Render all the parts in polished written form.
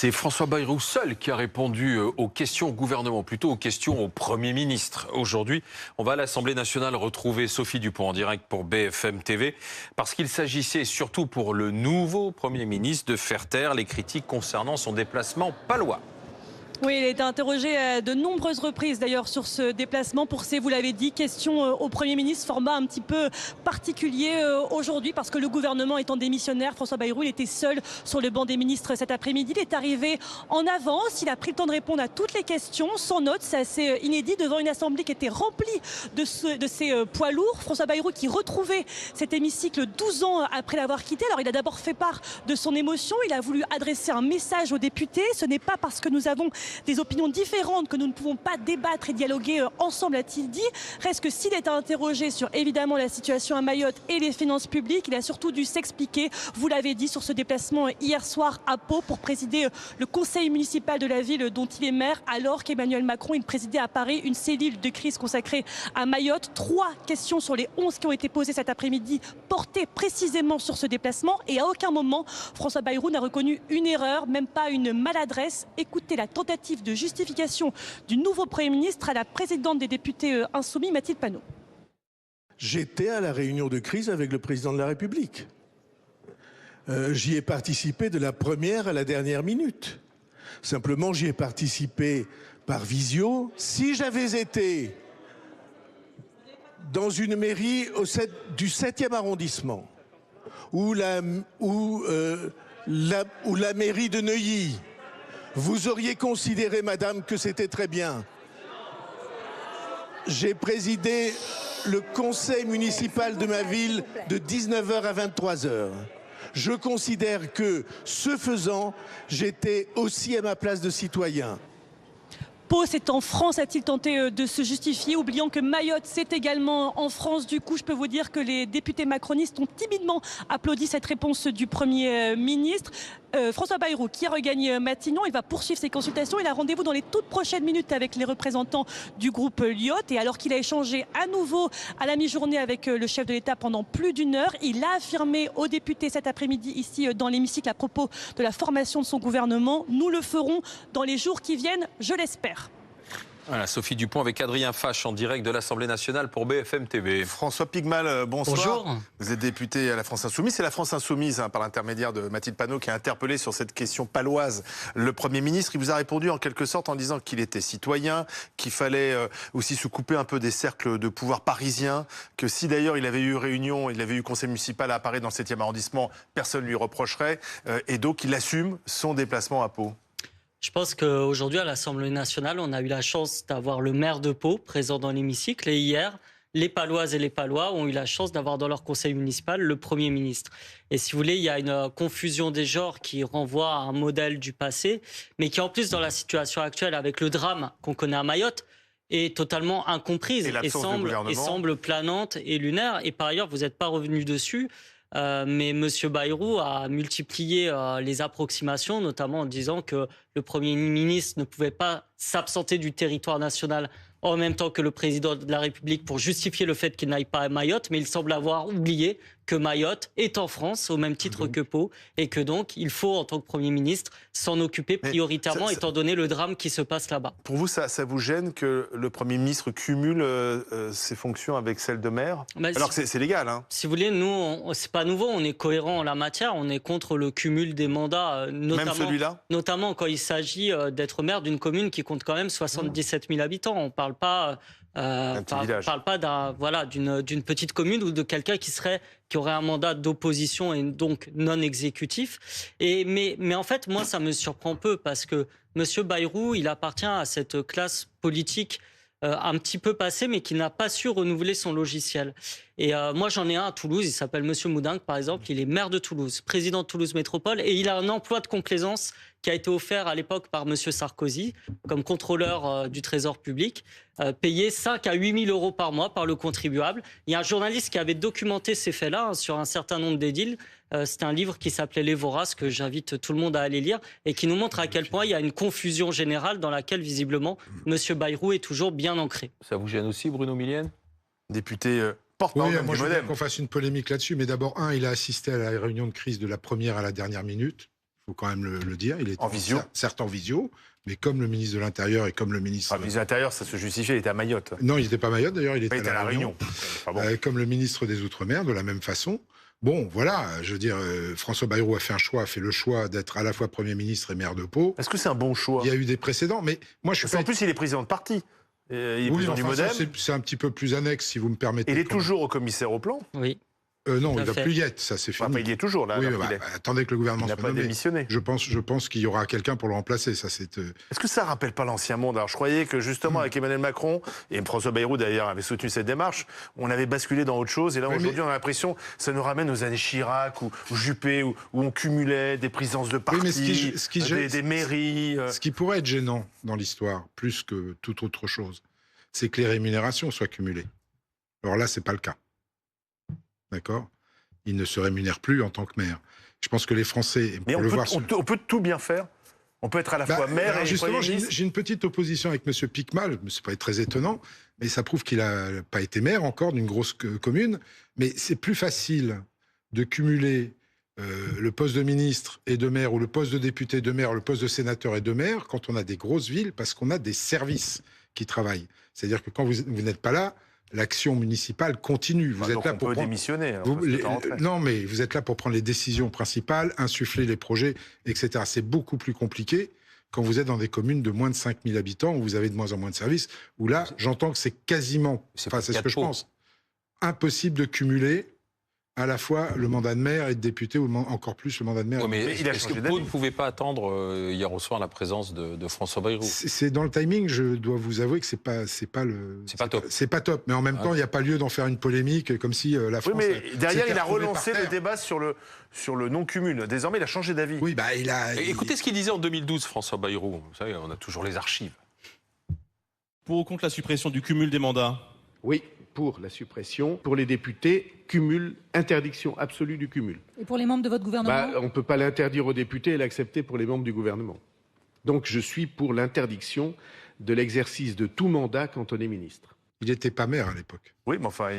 C'est François Bayrou seul qui a répondu aux questions au gouvernement, plutôt aux questions au Premier ministre. Aujourd'hui, on va à l'Assemblée nationale retrouver Sophie Dupont en direct pour BFM TV, parce qu'il s'agissait surtout pour le nouveau Premier ministre de faire taire les critiques concernant son déplacement palois. Oui, il a été interrogé à de nombreuses reprises d'ailleurs sur ce déplacement pour ces, vous l'avez dit, questions au Premier ministre, format un petit peu particulier aujourd'hui parce que le gouvernement étant démissionnaire, François Bayrou, il était seul sur le banc des ministres cet après-midi. Il est arrivé en avance, il a pris le temps de répondre à toutes les questions, sans notes, c'est assez inédit, devant une assemblée qui était remplie de ces poids lourds. François Bayrou qui retrouvait cet hémicycle 12 ans après l'avoir quitté. Alors il a d'abord fait part de son émotion, il a voulu adresser un message aux députés. Ce n'est pas parce que nous avons des opinions différentes que nous ne pouvons pas débattre et dialoguer ensemble, a-t-il dit. Reste que s'il est interrogé sur évidemment la situation à Mayotte et les finances publiques, il a surtout dû s'expliquer, vous l'avez dit, sur ce déplacement hier soir à Pau pour présider le conseil municipal de la ville dont il est maire, alors qu'Emmanuel Macron, il présidait à Paris une cellule de crise consacrée à Mayotte. 3 questions sur les 11 qui ont été posées cet après-midi portaient précisément sur ce déplacement et à aucun moment François Bayrou n'a reconnu une erreur, même pas une maladresse. Écoutez la tentative de justification du nouveau Premier ministre à la présidente des députés insoumis, Mathilde Panot. J'étais à la réunion de crise avec le président de la République. J'y ai participé de la première à la dernière minute. Simplement, j'y ai participé par visio. Si j'avais été dans une mairie du 7e arrondissement, ou la mairie de Neuilly, vous auriez considéré, madame, que c'était très bien. J'ai présidé le conseil municipal de ma ville de 19h à 23h. Je considère que, ce faisant, j'étais aussi à ma place de citoyen. Pau, c'est en France, a-t-il tenté de se justifier, oubliant que Mayotte, c'est également en France. Du coup, je peux vous dire que les députés macronistes ont timidement applaudi cette réponse du Premier ministre. François Bayrou, qui a regagné Matignon, il va poursuivre ses consultations. Il a rendez-vous dans les toutes prochaines minutes avec les représentants du groupe Lyot. Et alors qu'il a échangé à nouveau à la mi-journée avec le chef de l'État pendant plus d'1 heure, il a affirmé aux députés cet après-midi ici dans l'hémicycle à propos de la formation de son gouvernement: nous le ferons dans les jours qui viennent, je l'espère. Voilà, Sophie Dupont avec Adrien Fache en direct de l'Assemblée nationale pour BFM TV. François Pigmal, bonsoir. Bonjour. Vous êtes député à la France Insoumise. C'est la France Insoumise, par l'intermédiaire de Mathilde Panot, qui a interpellé sur cette question paloise le Premier ministre. Il vous a répondu en quelque sorte en disant qu'il était citoyen, qu'il fallait aussi se couper un peu des cercles de pouvoir parisiens, que si d'ailleurs il avait eu réunion, il avait eu conseil municipal à Paris dans le 7e arrondissement, personne ne lui reprocherait. Et donc il assume son déplacement à Pau. Je pense qu'aujourd'hui, à l'Assemblée nationale, on a eu la chance d'avoir le maire de Pau présent dans l'hémicycle. Et hier, les Paloises et les Palois ont eu la chance d'avoir dans leur conseil municipal le Premier ministre. Et si vous voulez, il y a une confusion des genres qui renvoie à un modèle du passé, mais qui en plus, dans la situation actuelle, avec le drame qu'on connaît à Mayotte, est totalement incomprise et semble planante et lunaire. Et par ailleurs, vous n'êtes pas revenu dessus. Mais M. Bayrou a multiplié les approximations, notamment en disant que le Premier ministre ne pouvait pas s'absenter du territoire national en même temps que le président de la République pour justifier le fait qu'il n'aille pas à Mayotte. Mais il semble avoir oublié que Mayotte est en France au même titre que Pau et que donc il faut, en tant que Premier ministre, s'en occuper prioritairement étant donné le drame qui se passe là-bas. Pour vous, ça vous gêne que le Premier ministre cumule ses fonctions avec celles de maire, alors que c'est légal, hein. Si vous voulez, nous, c'est pas nouveau, on est cohérent en la matière, on est contre le cumul des mandats, même celui-là, notamment quand il s'agit d'être maire d'une commune qui compte quand même 77 000 habitants. On parle pas d'une petite commune ou de quelqu'un qui aurait un mandat d'opposition et donc non exécutif. Mais en fait, moi, ça me surprend peu parce que M. Bayrou, il appartient à cette classe politique un petit peu passée, mais qui n'a pas su renouveler son logiciel. Et moi, j'en ai un à Toulouse, il s'appelle M. Moudingue, par exemple, il est maire de Toulouse, président de Toulouse Métropole, et il a un emploi de complaisance qui a été offert à l'époque par M. Sarkozy, comme contrôleur du Trésor public, payé 5 à 8 000 euros par mois par le contribuable. Il y a un journaliste qui avait documenté ces faits-là sur un certain nombre d'édiles. C'est un livre qui s'appelait Les Voraces, que j'invite tout le monde à aller lire, et qui nous montre à quel point il y a une confusion générale dans laquelle, visiblement, M. Bayrou est toujours bien ancré. Ça vous gêne aussi, Bruno Millienne? député porte-parole moi, du je voudrais Modem. qu'on fasse une polémique là-dessus, mais d'abord, il a assisté à la réunion de crise de la première à la dernière minute. faut quand même le dire. Il était En visio. certes en visio, mais comme le ministre de l'Intérieur et comme le ministre... Le ministre de l'Intérieur, ça se justifie, il était à Mayotte. Non, il n'était pas à Mayotte, d'ailleurs, il était Il était à La Réunion. Ah bon. Comme le ministre des Outre-mer, de la même façon. Bon, voilà, je veux dire, François Bayrou a fait le choix d'être à la fois Premier ministre et maire de Pau. Est-ce que c'est un bon choix? Il y a eu des précédents, mais moi je suis pas... En plus, il est président de parti. Il est Oui, président du enfin, ça, Modem. c'est un petit peu plus annexe, si vous me permettez. Il est toujours au commissaire au plan. Oui. Non, Tout à il ne va fait. plus y être, ça c'est fini. Enfin, il y est toujours là. Oui, alors bah, qu'il est. attendez que le gouvernement Il n'a soit pas nommé. démissionné. Je pense qu'il y aura quelqu'un pour le remplacer. Ça, c'est. Est-ce que ça rappelle pas l'ancien monde? Alors je croyais que justement avec Emmanuel Macron, et François Bayrou d'ailleurs avait soutenu cette démarche, on avait basculé dans autre chose. Et là Oui, aujourd'hui on a l'impression que ça nous ramène aux années Chirac ou Juppé où on cumulait des présidences de partis, mais ce qui gêne- des mairies. Ce qui pourrait être gênant dans l'histoire, plus que toute autre chose, c'est que les rémunérations soient cumulées. Alors là, c'est pas le cas. D'accord? Il ne se rémunère plus en tant que maire. Je pense que les Français, Mais pour le voir, on peut tout bien faire. On peut être à la fois maire alors et justement, Premier ministre. j'ai une petite opposition avec M. Picmal, c'est pas très étonnant, mais ça prouve qu'il n'a pas été maire encore d'une grosse commune. Mais c'est plus facile de cumuler le poste de ministre et de maire, ou le poste de député de maire, le poste de sénateur et de maire, quand on a des grosses villes, parce qu'on a des services qui travaillent. C'est-à-dire que quand vous n'êtes pas là, l'action municipale continue. Vous êtes Donc là on pour peut prendre... démissionner. alors, Vous- parce que t'es rentré. non, mais vous êtes là pour prendre les décisions principales, insuffler les projets, etc. C'est beaucoup plus compliqué quand vous êtes dans des communes de moins de 5000 habitants, où vous avez de moins en moins de services, où là, j'entends que c'est quasiment, C'est enfin pas c'est le ce cas que de je Pau. pense, impossible de cumuler à la fois le mandat de maire et de député, ou encore plus le mandat de maire. Ouais, mais Mais il a est-ce que changé Pau d'avis. ne pouvait pas attendre hier au soir la présence de François Bayrou? C'est dans le timing, je dois vous avouer que c'est pas top. C'est pas top, mais en même temps, il n'y a pas lieu d'en faire une polémique comme si la Oui, France. mais derrière, s'était il a retrouvée relancé par le terre. débat sur le non-cumul. Désormais, il a changé d'avis. Oui, bah il a. Écoutez ce qu'il disait en 2012, François Bayrou. Vous savez, on a toujours les archives. Pour ou contre la suppression du cumul des mandats? Oui, pour la suppression. Pour les députés, cumul, interdiction absolue du cumul. Et pour les membres de votre gouvernement? On ne peut pas l'interdire aux députés et l'accepter pour les membres du gouvernement. Donc je suis pour l'interdiction de l'exercice de tout mandat quand on est ministre. Il n'était pas maire à l'époque. Oui, mais enfin,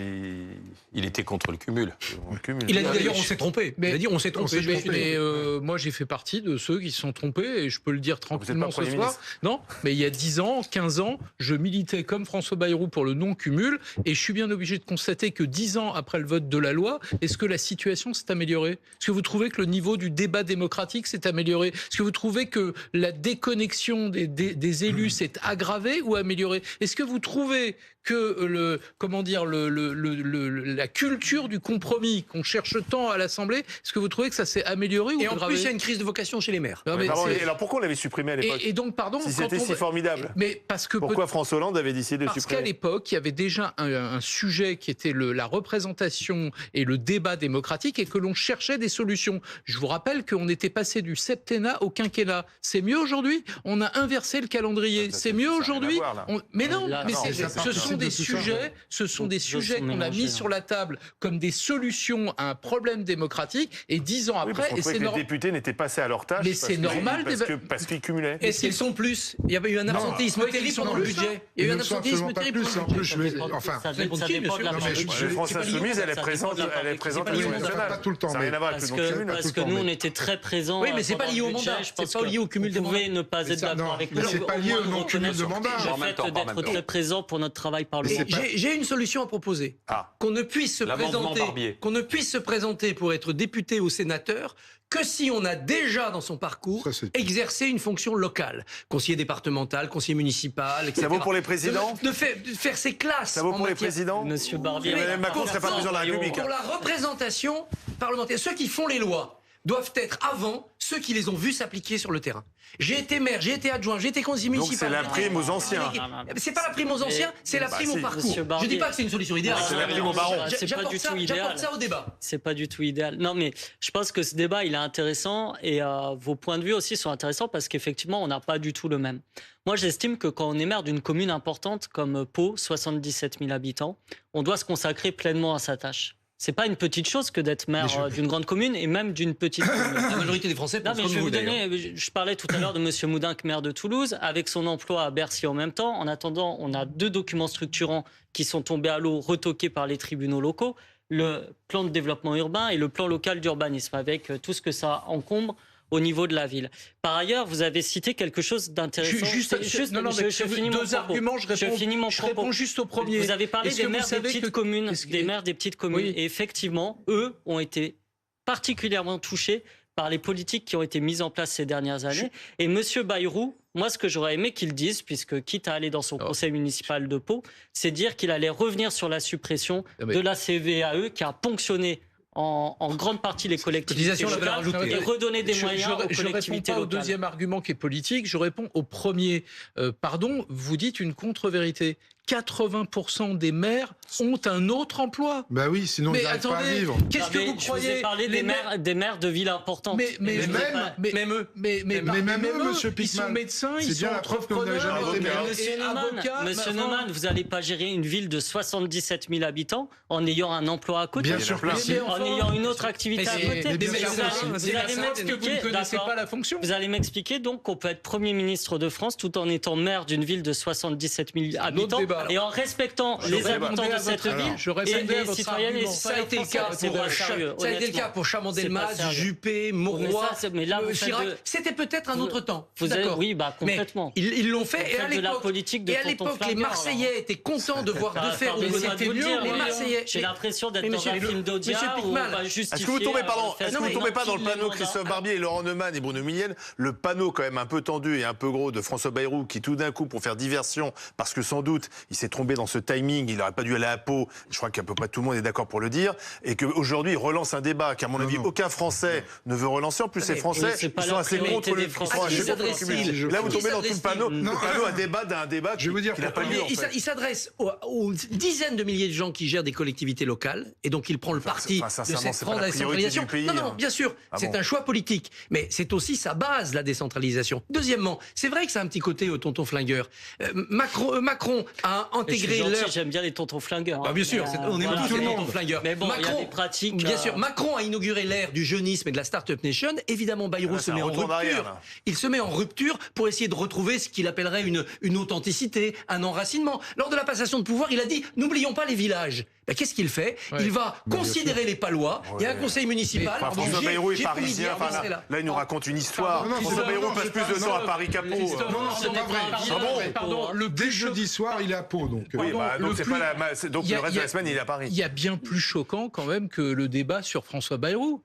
Il était contre le cumul. on cumule. Il a dit d'ailleurs on s'est trompé. Il a dit on s'est trompé. s'est trompé. Mais moi j'ai fait partie de ceux qui se sont trompés et je peux le dire tranquillement pas ce Premier soir. ministre. Non, mais il y a 10 ans, 15 ans, je militais comme François Bayrou pour le non-cumul et je suis bien obligé de constater que 10 ans après le vote de la loi, est-ce que la situation s'est améliorée? Est-ce que vous trouvez que le niveau du débat démocratique s'est amélioré? Est-ce que vous trouvez que la déconnexion des élus s'est aggravée ou améliorée? Est-ce que vous trouvez que la culture du compromis qu'on cherche tant à l'Assemblée, est-ce que vous trouvez que ça s'est amélioré ou Et en aggravé? plus, il y a une crise de vocation chez les maires. Non, mais Pardon, c'est- et alors pourquoi on l'avait supprimé à l'époque? et donc, pardon, Si quand c'était si formidable. Mais parce que Pourquoi François Hollande avait décidé de parce qu'à supprimer? l'époque, il y avait déjà un sujet qui était la représentation et le débat démocratique et que l'on cherchait des solutions. Je vous rappelle qu'on était passé du septennat au quinquennat. C'est mieux aujourd'hui? On a inversé le calendrier. Ça, C'est ça mieux n'a rien à aujourd'hui? voir, là. Mais non, Là, mais non, c'est- ça ce participe sont de des tout ça, sujets, ce sont des Deux sujets sont qu'on a mélangés, mis sur la table comme des solutions à un problème démocratique et 10 ans Oui, parce après, qu'on et trouvait c'est que les normal. députés n'étaient pas assez à leur tâche. Mais parce c'est que- normal parce qu'ils cumulaient. Est-ce qu'ils sont plus? Il y avait eu un absentéisme Non. terrible pendant Non, le mais budget. Il y a eu Ils un ne sont absentéisme absolument pas terrible plus. pendant En le plus, budget. je vais. Ça Enfin. dépend qui, de la monsieur Non, mais Le France C'est pas Insoumise, elle est Ça présente dépend de la à c'est pas l'Assemblée lié au nationale. Pas tout le temps, Ça n'a mais- rien à voir avec Parce le que, non-cumul. parce tout le que temps, nous, mais- on était très présents. Oui, mais c'est pas pendant lié le au budget. mandat. Je C'est pense pas que lié au cumul des vous pouvez mandats. ne pas Mais être ça, d'accord non, avec mais nous. c'est pas au lié moins au non-cumul de reconnaître mandat. Le En même fait temps, en d'être même temps. très présent pour notre travail parlementaire. J'ai une solution à proposer. Ah. Qu'on ne puisse se L'amendement Barbier. présenter, qu'on ne puisse se présenter pour être député ou sénateur que si on a déjà dans son parcours Ça, c'est- exercé une fonction locale, conseiller départemental, conseiller municipal, etc. Ça vaut pour les présidents? de faire ses classes. Ça vaut en pour les matière- présidents? Monsieur Barbier, Emmanuel Macron ne serait pas président de la République. Pour la représentation parlementaire, ceux qui font les lois doivent être avant ceux qui les ont vus s'appliquer sur le terrain. J'ai été maire, j'ai été adjoint, j'ai été conseiller Donc municipal. c'est la j'ai été- prime aux anciens. Non, non, non. C'est pas la prime aux anciens, c'est la Bah, prime si. au parcours. Monsieur Je Barbier. dis pas que c'est une solution idéale. Ah, C'est la prime au baron. c'est pas du tout idéal. J'apporte ça au débat. C'est pas du tout idéal. Non, mais je pense que ce débat, il est intéressant et vos points de vue aussi sont intéressants parce qu'effectivement, on n'a pas du tout le même. Moi, j'estime que quand on est maire d'une commune importante comme Pau, 77 000 habitants, on doit se consacrer pleinement à sa tâche. C'est pas une petite chose que d'être maire d'une grande commune et même d'une petite commune. La majorité des Français Non, pensent mais comme je vais vous, vous d'ailleurs. donner. Je parlais tout à l'heure de M. Moudinque, maire de Toulouse, avec son emploi à Bercy en même temps. En attendant, on a 2 documents structurants qui sont tombés à l'eau, retoqués par les tribunaux locaux, le plan de développement urbain et le plan local d'urbanisme, avec tout ce que ça encombre au niveau de la ville. Par ailleurs, vous avez cité quelque chose d'intéressant. Je finis deux arguments, je réponds juste au premier. Vous avez parlé des maires des petites communes, Oui. Et effectivement, eux ont été particulièrement touchés par les politiques qui ont été mises en place ces dernières années. Et Monsieur Bayrou, moi, ce que j'aurais aimé qu'il dise, puisque quitte à aller dans son conseil municipal de Pau, c'est dire qu'il allait revenir sur la suppression de la CVAE qui a ponctionné en grande partie les collectivités locales et redonner des moyens aux collectivités locales. Je ne réponds pas au deuxième argument qui est politique, je réponds au premier. Pardon, vous dites une contre-vérité. 80% des maires ont un autre emploi. Bah oui, sinon ils n'arrivent pas à vivre. Qu'est-ce que vous croyez? Je vous ai parlé des maires de villes importantes. Même eux, monsieur Pikmal, ils sont médecins, ils sont entrepreneurs, Monsieur Neumann, vous n'allez pas gérer une ville de 77 000 habitants en ayant un emploi à côté. Bien sûr que si. En ayant une autre activité à côté. Vous allez m'expliquer donc qu'on peut être Premier ministre de France tout en étant maire d'une ville de 77 000 habitants et en respectant les habitants de cette ville et les citoyennes et ça a été le cas pour Chaban-Delmas, Juppé, Mauroy, Chirac. C'était peut-être un autre temps. Oui, complètement. Mais ils l'ont fait. Et à l'époque, les Marseillais étaient contents de voir de faire où c'était mieux. Les Marseillais. J'ai l'impression d'être dans un film d'Audiard où on va justifier. Est-ce que vous ne tombez pas dans le panneau Christophe Barbier, Laurent Neumann et Bruno Millienne, le panneau quand même un peu tendu et un peu gros de François Bayrou qui tout d'un coup, pour faire diversion, parce que sans doute il s'est trompé dans ce timing, il n'aurait pas dû aller à Pau, je crois qu'à peu près tout le monde est d'accord pour le dire, et qu'aujourd'hui il relance un débat qu'à mon avis aucun Français ne veut relancer. En plus ces Français ils sont assez contre le Là vous tombez dans tout le panneau, un débat d'un débat qui n'a pas lieu. Il s'adresse aux dizaines de milliers de gens qui gèrent des collectivités locales et donc il prend le parti de cette grande décentralisation. Non, bien sûr, c'est un choix politique, mais c'est aussi sa base, la décentralisation. Deuxièmement, c'est vrai que c'est un petit côté au tonton flingueur. Macron a intégré j'aime bien les tontons flingueurs. Bien sûr, on aime tous les tontons flingueurs. Mais bon, il y a des pratiques. Bien sûr, Macron a inauguré l'ère du jeunisme et de la Startup Nation. Évidemment, Bayrou se met en rupture. Il se met en rupture pour essayer de retrouver ce qu'il appellerait une authenticité, un enracinement. Lors de la passation de pouvoir, il a dit « N'oublions pas les villages ». Qu'est-ce qu'il fait? Il va considérer les Palois. Il y a un conseil municipal. François Bayrou est parisien. Là, il nous raconte une histoire. François Bayrou passe plus de temps à Paris qu'à Pau. Non, c'est pas vrai. Pardon, dès jeudi soir, il est à Pau. Donc le reste de la semaine, il est à Paris. Il y a bien plus choquant quand même que le débat sur François Bayrou.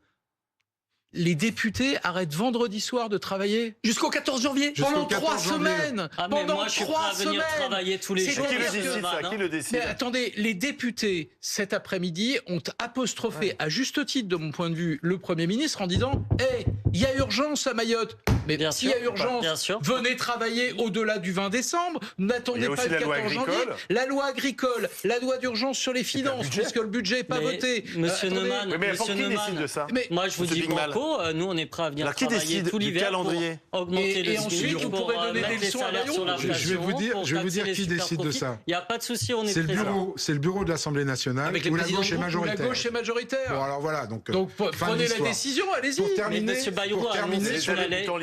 Les députés arrêtent vendredi soir de travailler jusqu'au 14 janvier. Pendant 3 semaines. Pendant 3 semaines. Travailler tous les jours. Qui le décide? Mais attendez, les députés cet après-midi ont apostrophé à juste titre, de mon point de vue, le Premier ministre en disant il y a urgence à Mayotte. Mais s'il y a urgence, venez travailler au-delà du 20 décembre. N'attendez pas le 14 janvier. La loi agricole, la loi d'urgence sur les finances, puisque le budget n'est pas voté. Monsieur Neumann, qui décide de ça? Moi, je vous dis banco. Nous, on est prêts à venir travailler tout l'hiver pour augmenter le SMIC, pour mettre les salaires sur l'inflation. Je vais vous dire qui décide de ça. Il n'y a pas de souci, on est présent. C'est le bureau de l'Assemblée nationale où la gauche est majoritaire. La gauche est majoritaire. Bon, alors voilà. Donc prenez la décision, allez-y. Pour terminer, Monsieur Bayrou a annoncé sur la loi.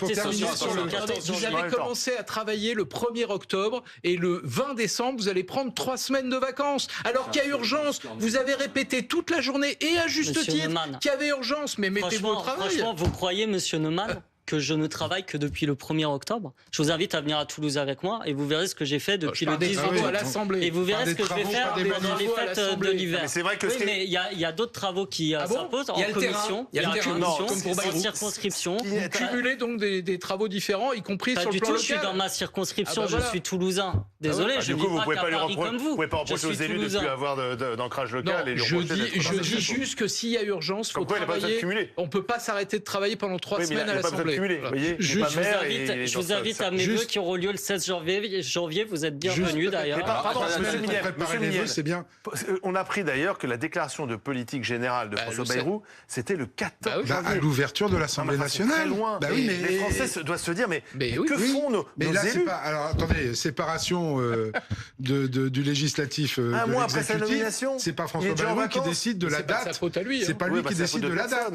Vous allez commencer à travailler le 1er octobre et le 20 décembre, vous allez prendre 3 semaines de vacances. Alors qu'il y a urgence, vous avez répété toute la journée et à juste titre qu'il y avait urgence, mais mettez-vous au travail. Franchement, vous croyez, Monsieur Neumann, que je ne travaille que depuis le 1er octobre? Je vous invite à venir à Toulouse avec moi et vous verrez ce que j'ai fait depuis le 10 octobre. À l'Assemblée. Et vous verrez ce que je vais faire pendant les fêtes de l'hiver. C'est vrai que mais il y a d'autres travaux qui s'imposent en commission. Il y a le terrain, comme pour Bayrou. En circonscription. Vous cumulez donc des travaux différents, y compris sur le plan local. Je suis dans ma circonscription, je suis toulousain. Désolé, je ne vis pas qu'à Paris comme vous. Vous ne pouvez pas reprocher aux élus de ne plus avoir d'ancrage local. Je dis juste que s'il y a urgence, il faut travailler. On ne peut pas s'arrêter de travailler pendant 3 semaines à l'Assemblée. Je vous invite à mes vœux qui auront lieu le 16 janvier. Vous êtes bienvenus d'ailleurs. Pardon, Monsieur Millienne, c'est bien. On a appris d'ailleurs que la déclaration de politique générale de François Bayrou, c'était le 14 janvier. À l'ouverture de l'Assemblée nationale. Très loin. Les Français doivent se dire, mais que font nos élus? Alors attendez, séparation du législatif de l'exécutif. C'est pas François Bayrou qui décide de la date. C'est pas lui. C'est pas lui qui décide de la date.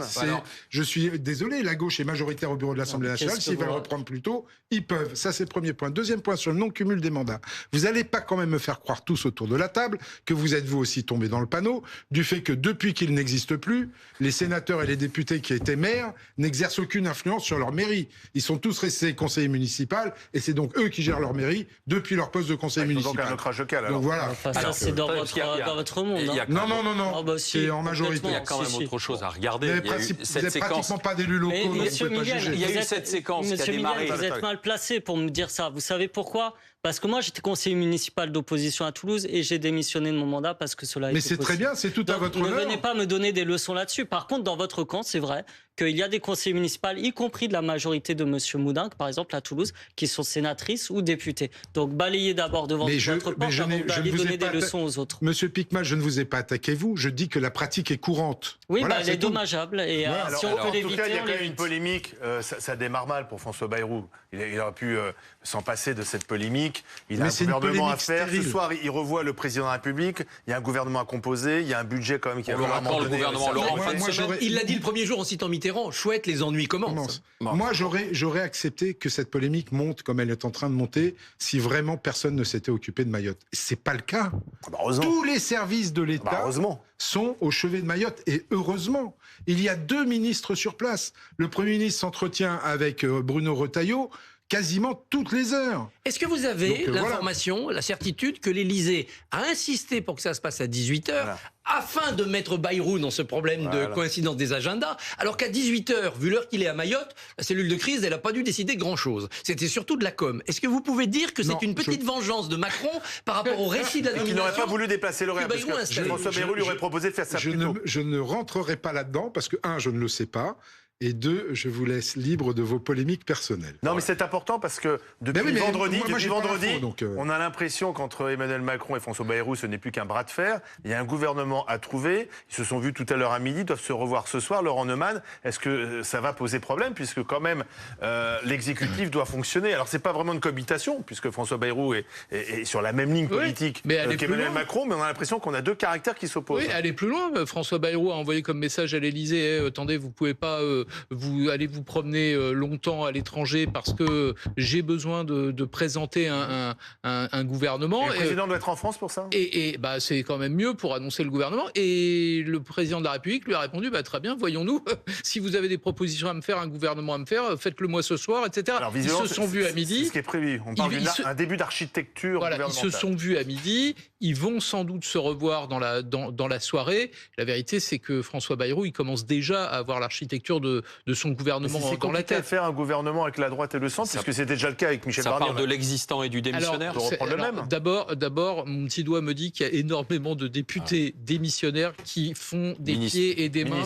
Je suis désolé, la gauche est majoritaire au bureau bureau de l'Assemblée nationale. S'ils veulent reprendre plus tôt, ils peuvent. Ça, c'est le premier point. Deuxième point, sur le non-cumul des mandats. Vous n'allez pas quand même me faire croire tous autour de la table que vous êtes vous aussi tombés dans le panneau du fait que depuis qu'il n'existe plus, les sénateurs et les députés qui étaient maires n'exercent aucune influence sur leur mairie. Ils sont tous restés conseillers municipaux et c'est donc eux qui gèrent leur mairie depuis leur poste de conseiller municipal. Donc un ancrage local. Alors. Donc voilà. Enfin, ça, c'est dans votre monde. Non. C'est en majorité. Il y a quand même autre chose à regarder. Vous n'êtes pratiquement pas d'élus locaux, donc vous ne pouvez pas juger. Il y a eu cette séquence qui a démarré. Vous êtes mal placé pour me dire ça. Vous savez pourquoi ? Parce que moi, j'étais conseiller municipal d'opposition à Toulouse et j'ai démissionné de mon mandat parce que cela a été possible. Mais c'est très bien, c'est tout à votre honneur. Ne venez pas me donner des leçons là-dessus. Par contre, dans votre camp, c'est vrai qu'il y a des conseillers municipaux, y compris de la majorité de M. Moudin, par exemple à Toulouse, qui sont sénatrices ou députés. Donc balayez d'abord devant votre porte avant d'aller donner des leçons aux autres. Monsieur Piquemal, je ne vous ai pas attaqué vous, je dis que la pratique est courante. Oui, voilà, elle est dommageable. Et si on peut l'éviter, en tout cas, il y a quand même une polémique. Ça démarre mal pour François Bayrou. Il aurait pu s'en passer de cette polémique. Il a un gouvernement à faire. Ce soir, il revoit le président de la République. Il y a un gouvernement à composer. Il y a un budget quand même qui a vraiment donné. Il l'a dit le premier jour en citant Mitterrand. Chouette, les ennuis commencent. Moi, j'aurais accepté que cette polémique monte comme elle est en train de monter si vraiment personne ne s'était occupé de Mayotte. C'est pas le cas. Tous les services de l'État sont au chevet de Mayotte et heureusement. Il y a 2 ministres sur place. Le Premier ministre s'entretient avec Bruno Retailleau quasiment toutes les heures. Est-ce que vous avez l'information, la certitude que l'Élysée a insisté pour que ça se passe à 18h afin de mettre Bayrou dans ce problème de coïncidence des agendas, alors qu'à 18h, vu l'heure qu'il est à Mayotte, la cellule de crise, elle n'a pas dû décider grand-chose. C'était surtout de la com. Est-ce que vous pouvez dire que c'est une petite vengeance de Macron par rapport au récit de la nomination? Il n'aurait pas voulu déplacer l'horaire, parce que François Bayrou lui aurait proposé de faire ça plus tôt. Je ne rentrerai pas là-dedans, parce que, 1, je ne le sais pas, et 2, je vous laisse libre de vos polémiques personnelles. Non, mais c'est important parce que depuis vendredi, on a l'impression qu'entre Emmanuel Macron et François Bayrou, ce n'est plus qu'un bras de fer. Il y a un gouvernement à trouver. Ils se sont vus tout à l'heure à midi, doivent se revoir ce soir. Laurent Neumann, est-ce que ça va poser problème puisque quand même l'exécutif doit fonctionner? Alors c'est pas vraiment une cohabitation puisque François Bayrou est sur la même ligne politique qu'Emmanuel Macron, mais on a l'impression qu'on a 2 caractères qui s'opposent. Oui, aller plus loin. François Bayrou a envoyé comme message à l'Élysée attendez, vous pouvez pas vous allez vous promener longtemps à l'étranger parce que j'ai besoin de présenter un gouvernement. Et le président doit être en France pour ça. Et c'est quand même mieux pour annoncer le gouvernement. Et le président de la République lui a répondu très bien, voyons-nous, si vous avez des propositions à me faire, un gouvernement à me faire, faites-le moi ce soir, etc. Alors, ils se sont vus à midi. C'est ce qui est prévu. On parle d'un début d'architecture gouvernementale. Ils se sont vus à midi. Ils vont sans doute se revoir dans la soirée. La vérité, c'est que François Bayrou, il commence déjà à avoir l'architecture de son gouvernement dans la tête. C'est faire un gouvernement avec la droite et le centre, parce que c'était déjà le cas avec Michel Barnier. Ça parle de l'existant et du démissionnaire. D'abord, mon petit doigt me dit qu'il y a énormément de députés démissionnaires qui font des pieds et des mains,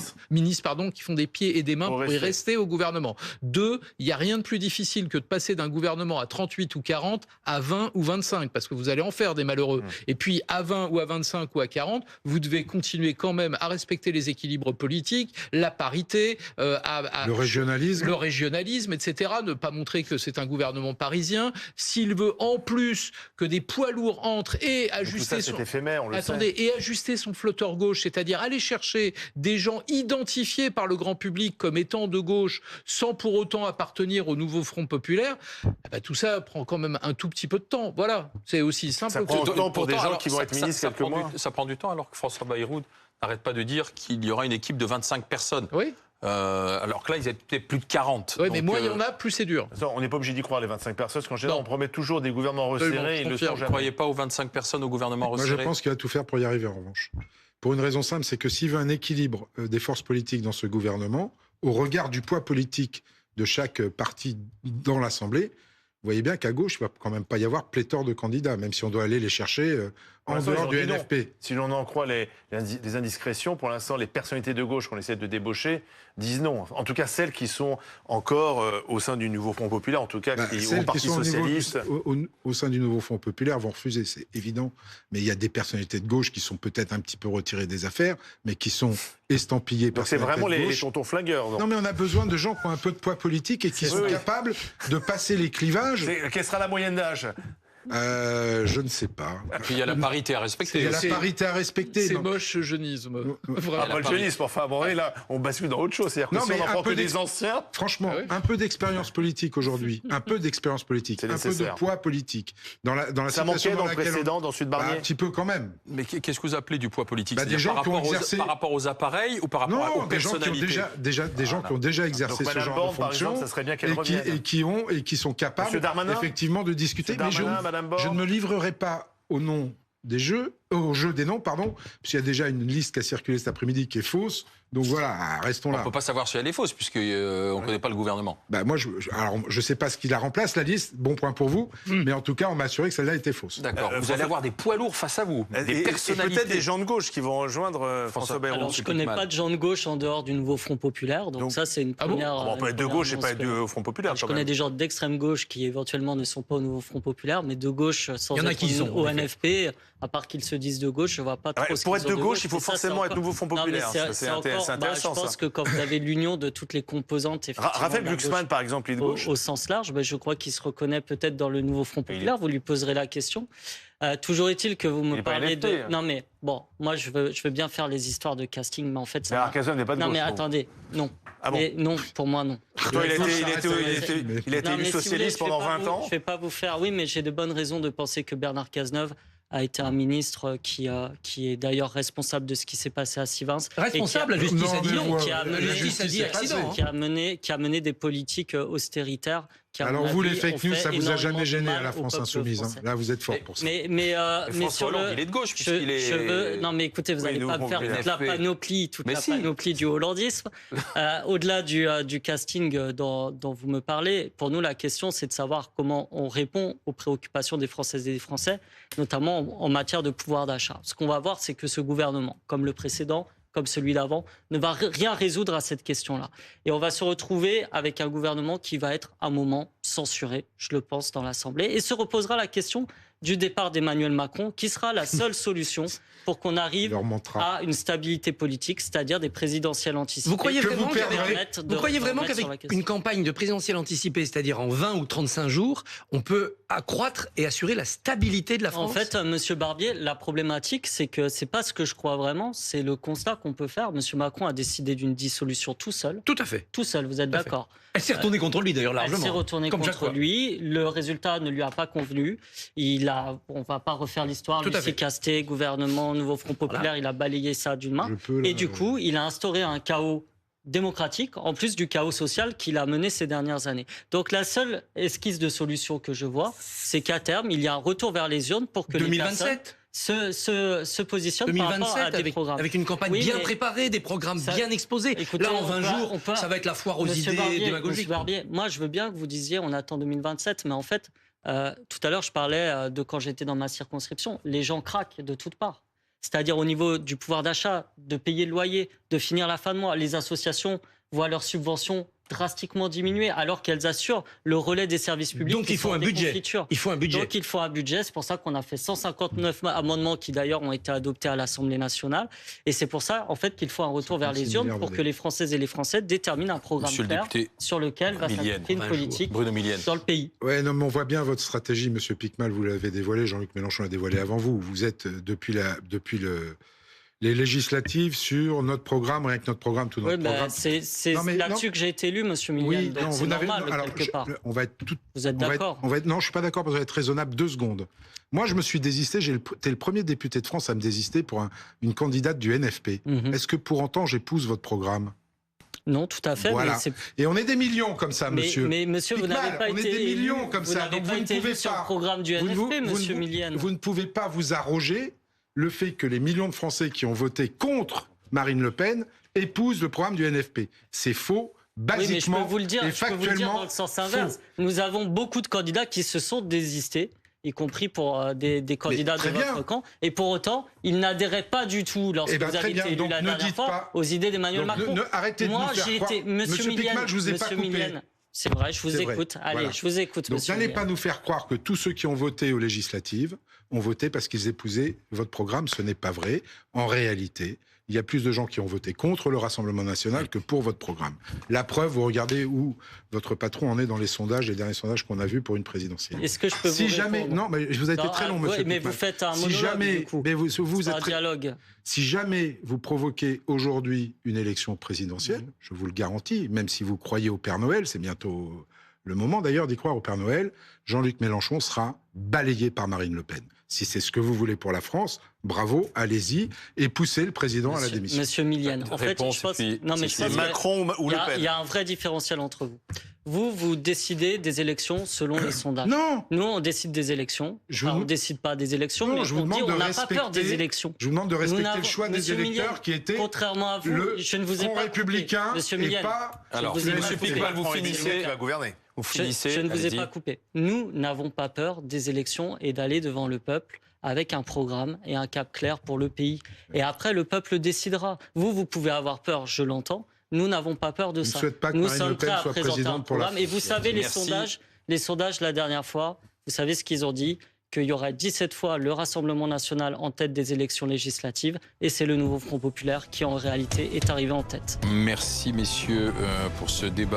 qui font des pieds et des mains pour y rester au gouvernement. 2, il n'y a rien de plus difficile que de passer d'un gouvernement à 38 ou 40 à 20 ou 25, parce que vous allez en faire des malheureux. Et puis à 20 ou à 25 ou à 40, vous devez continuer quand même à respecter les équilibres politiques, la parité, le régionalisme, etc. Ne pas montrer que c'est un gouvernement parisien. S'il veut en plus que des poids lourds entrent et ajuster ajuster son flotteur gauche, c'est-à-dire aller chercher des gens identifiés par le grand public comme étant de gauche, sans pour autant appartenir au nouveau Front populaire, tout ça prend quand même un tout petit peu de temps. Voilà, c'est aussi simple. Ça prend du temps pour des gens qui vont être ministres quelques mois. Ça prend du temps alors que François Bayrou n'arrête pas de dire qu'il y aura une équipe de 25 personnes. Oui. Alors que là, ils étaient plus de 40. Oui, mais moins il y en a, plus c'est dur. On n'est pas obligé d'y croire, les 25 personnes, parce qu'en général, on promet toujours des gouvernements resserrés. Vous ne croyez pas aux 25 personnes au gouvernement resserré? Moi, je pense qu'il va tout faire pour y arriver, en revanche. Pour une raison simple, c'est que s'il veut un équilibre des forces politiques dans ce gouvernement, au regard du poids politique de chaque parti dans l'Assemblée, vous voyez bien qu'à gauche, il ne va quand même pas y avoir pléthore de candidats, même si on doit aller les chercher en dehors du NFP. Si l'on en croit les indiscrétions, pour l'instant, les personnalités de gauche qu'on essaie de débaucher disent non. En tout cas, celles qui sont encore au sein du nouveau Front populaire, en tout cas, au Parti socialiste. Au sein du nouveau Front populaire vont refuser, c'est évident. Mais il y a des personnalités de gauche qui sont peut-être un petit peu retirées des affaires, mais qui sont estampillées par. Donc c'est vraiment les tontons flingueurs. Non, mais on a besoin de gens qui ont un peu de poids politique et qui sont capables de passer les clivages. Quelle sera la moyenne d'âge? Je ne sais pas. Et puis il y a la parité à respecter. Il y a la parité à respecter. C'est donc... moche, ce jeunisme. Ah, pas le jeunisme, enfin, bon, là, on bascule dans autre chose. C'est-à-dire que si on n'en prend que des anciens... Franchement, un peu d'expérience politique aujourd'hui, un peu d'expérience politique, un peu de poids politique. Dans la ça manquait dans le précédent, dans Sud-Barnier. Un petit peu quand même. Mais qu'est-ce que vous appelez du poids politique? Des gens par rapport aux appareils ou par rapport aux personnalités? Des gens qui ont déjà exercé ce genre de fonction et qui sont capables effectivement de discuter. Mais je ne me livrerai pas au jeu des noms, puisqu'il y a déjà une liste qui a circulé cet après-midi qui est fausse. Donc voilà, restons là. On ne peut pas savoir si elle est fausse, puisqu'on ne connaît pas le gouvernement. Moi, je ne sais pas ce qui la remplace, la liste, bon point pour vous, mais en tout cas, on m'a assuré que celle-là était fausse. D'accord, vous allez avoir des poids lourds face à vous, des personnalités. Et peut-être des gens de gauche qui vont rejoindre François Bayrou. Alors, je ne connais pas de gens de gauche en dehors du nouveau Front Populaire, donc ça, c'est une première... on peut être de gauche et pas être au Front Populaire. Je connais des gens d'extrême gauche qui, éventuellement, ne sont pas au nouveau Front Populaire, mais de gauche, sans être au NFP, à part qu'ils se disent de gauche, je ne vois pas trop ce qu'ils ont de gauche. Pour être de gauche, il faut forcément être nouveau Front Populaire. C'est intéressant, ça. Que quand vous avez l'union de toutes les composantes, Raphaël Glucksmann, par exemple, il est de gauche. Au sens large, je crois qu'il se reconnaît peut-être dans le nouveau Front Populaire. Vous lui poserez la question. Toujours est-il que vous me parlez de... Non mais, bon, moi je veux bien faire les histoires de casting, mais en fait... Mais Arcazon n'est pas de gauche. Non mais attendez, non. Ah bon? Non, pour moi non. Toi, il a été élu socialiste pendant 20 ans. Je ne vais pas vous faire... Oui, mais j'ai de bonnes raisons de penser que Bernard Cazeneuve a été un ministre qui est d'ailleurs responsable de ce qui s'est passé à Sivins. Responsable, la justice a dit non. Qui a mené des politiques austéritaires. Alors vous, les fake news, ça vous a jamais gêné à la France Insoumise. Là, vous êtes fort pour ça. Mais sur le... il est de gauche, puisqu'il est... Non, mais écoutez, vous n'allez pas me faire toute la panoplie du hollandisme. Au-delà du casting dont vous me parlez, pour nous, la question, c'est de savoir comment on répond aux préoccupations des Françaises et des Français, notamment en matière de pouvoir d'achat. Ce qu'on va voir, c'est que ce gouvernement, comme le précédent, comme celui d'avant, ne va rien résoudre à cette question-là. Et on va se retrouver avec un gouvernement qui va être, à un moment, censuré, je le pense, dans l'Assemblée, et se reposera la question du départ d'Emmanuel Macron, qui sera la seule solution pour qu'on arrive à une stabilité politique, c'est-à-dire des présidentielles anticipées. Vous croyez vraiment qu'avec une campagne de présidentielle anticipée, c'est-à-dire en 20 ou 35 jours, on peut accroître et assurer la stabilité de la France? En fait, Monsieur Barbier, la problématique, c'est que c'est pas ce que je crois vraiment, c'est le constat qu'on peut faire. Monsieur Macron a décidé d'une dissolution tout seul. Tout à fait. Tout seul, vous êtes d'accord? Elle s'est retournée contre lui, d'ailleurs, largement. Elle s'est retournée contre lui. Le résultat ne lui a pas convenu. On va pas refaire l'histoire. Lucie Castet, gouvernement, nouveau Front Populaire, il a balayé ça d'une main. Et du coup, il a instauré un chaos démocratique, en plus du chaos social qu'il a mené ces dernières années. Donc la seule esquisse de solution que je vois, c'est qu'à terme, il y a un retour vers les urnes pour que 2027 les personnes se positionnent 2027, par rapport à des programmes. Avec une campagne bien préparée, des programmes bien exposés. Écoutez, là, en 20 jours, ça va être la foire aux idées démagogiques. Barbier, moi, je veux bien que vous disiez on attend 2027, mais en fait, tout à l'heure, je parlais de quand j'étais dans ma circonscription. Les gens craquent de toutes parts. C'est-à-dire au niveau du pouvoir d'achat, de payer le loyer, de finir la fin de mois. Les associations voient leurs subventions drastiquement diminuer alors qu'elles assurent le relais des services publics. Donc il faut un budget. Donc il faut un budget. C'est pour ça qu'on a fait 159 amendements qui d'ailleurs ont été adoptés à l'Assemblée nationale. Et c'est pour ça en fait qu'il faut un retour vers les urnes pour que les Françaises et les Français déterminent un programme clair sur lequel va s'appliquer une politique dans le pays. Ouais, non, mais on voit bien votre stratégie, Monsieur Piquemal. Vous l'avez dévoilé. Jean-Luc Mélenchon l'a dévoilé avant vous. Vous êtes depuis les législatives sur notre programme, rien que notre programme, tout notre programme. C'est là-dessus que j'ai été élu, Monsieur Millian. Oui, donc c'est normal, quelque part. Vous êtes d'accord? Non, je suis pas d'accord, parce qu'on va être raisonnable 2 secondes. Moi, je me suis désisté, t'es le premier député de France à me désister pour une candidate du NFP. Est-ce que pour autant j'épouse votre programme? Non, tout à fait. Voilà. Et on est des millions comme ça, monsieur. Mais monsieur, vous n'avez pas été des millions comme ça. Donc vous ne pouvez pas sur le programme du NFP, monsieur Millian. Vous ne pouvez pas vous arroger le fait que les millions de Français qui ont voté contre Marine Le Pen épousent le programme du NFP. C'est faux, basiquement oui, mais je peux vous le dire, et factuellement. Je peux vous le dire dans le sens inverse. Faux. Nous avons beaucoup de candidats qui se sont désistés, y compris pour des candidats de votre camp. Et pour autant, ils n'adhéraient pas du tout, lorsque vous avez été élu la dernière fois, aux idées d'Emmanuel Macron. Arrêtez de nous faire croire. Monsieur Piquemal, je vous ai pas coupé. C'est vrai, je vous écoute. Allez, je vous écoute, monsieur. Donc n'allez pas nous faire croire que tous ceux qui ont voté aux législatives ont voté parce qu'ils épousaient votre programme. Ce n'est pas vrai. En réalité, il y a plus de gens qui ont voté contre le Rassemblement national que pour votre programme. La preuve, vous regardez où votre patron en est dans les sondages, les derniers sondages qu'on a vus pour une présidentielle. Est-ce que je peux vous répondre ? Non, mais vous avez été très long, monsieur. Mais Pikman. vous faites un monologue, si jamais, du coup. Mais vous C'est êtes un dialogue. Si jamais vous provoquez aujourd'hui une élection présidentielle, je vous le garantis, même si vous croyez au Père Noël, c'est bientôt le moment d'ailleurs d'y croire au Père Noël, Jean-Luc Mélenchon sera balayé par Marine Le Pen. Si c'est ce que vous voulez pour la France, bravo, allez-y et poussez le président à la démission. Monsieur Milian, en fait, je pense, c'est Macron ou Le Pen. Il y a un vrai différentiel entre vous. Vous décidez des élections selon les sondages. Non. Nous, on décide des élections. On ne décide pas des élections, mais on dit on n'a pas peur des élections. Je vous demande de respecter le choix des électeurs qui était contrairement à vous, je ne vous ai Front pas républicain Monsieur et Milian, pas... Alors, Monsieur Pikman, vous finissez. Vous finissez. Je ne vous ai pas coupé. Nous n'avons pas peur des élections et d'aller devant le peuple avec un programme et un cap clair pour le pays. Et après, le peuple décidera. Vous pouvez avoir peur, je l'entends. Nous n'avons pas peur de ça. Je ne souhaite pas que nous Marine sommes Le Pen prêts à soit présenter un présidente pour la programme. Et vous savez, Merci. les sondages la dernière fois, vous savez ce qu'ils ont dit ? Qu'il y aurait 17 fois le Rassemblement national en tête des élections législatives. Et c'est le nouveau Front populaire qui, en réalité, est arrivé en tête. Merci, messieurs, pour ce débat.